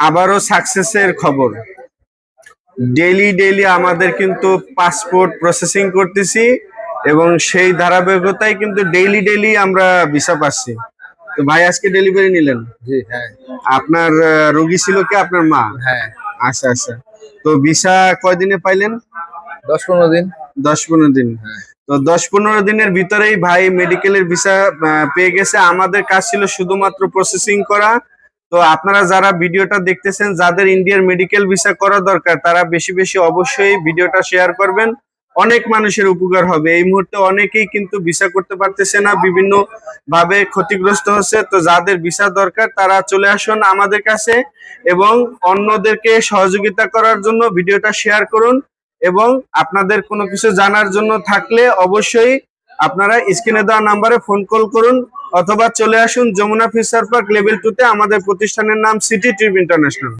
আবারও সাকসেসের খবর। ডেইলি আমাদের কিন্তু পাসপোর্ট প্রসেসিং করতেছি এবং সেই ধারাবাহিকতায় কিন্তু ডেইলি আমরা ভিসা পাচ্ছি। তো ভাই আজকে ডেলিভারি নিলেন? জি হ্যাঁ। আপনার রোগী ছিল কি আপনার মা? হ্যাঁ। আচ্ছা। তো ভিসা কয়দিনে পাইলেন? 10-15 দিন। 10-15 দিন। তো 10-15 দিনের ভিতরেই ভাই মেডিকেলের ভিসা পেয়ে গেছে। আমাদের কাজ ছিল শুধুমাত্র প্রসেসিং করা। তো আপনারা যারা ভিডিওটা দেখতেছেন, যাদের ইন্ডিয়ার মেডিকেল ভিসা করা দরকার, তারা বেশি অবশ্যই ভিডিওটা শেয়ার করবেন। অনেক মানুষের উপকার হবে। এই মুহূর্তে অনেকেই কিন্তু ভিসা করতে পারতেছে না, বিভিন্ন ভাবে ক্ষতিগ্রস্ত হচ্ছে। তো যাদের ভিসা দরকার তারা চলে আসুন আমাদের কাছে এবং অন্যদেরকে সহযোগিতা করার জন্য ভিডিওটা শেয়ার করুন। এবং আপনাদের কোনো কিছু জানার জন্য থাকলে অবশ্যই আপনারা স্ক্রিনে দেওয়া নাম্বারে ফোন কল করুন অথবা চলে আসুন যমুনা ফিশার পার্ক লেভেল 2 তে। আমাদের প্রতিষ্ঠানের নাম সিটি ট্রিপ ইন্টারন্যাশনাল।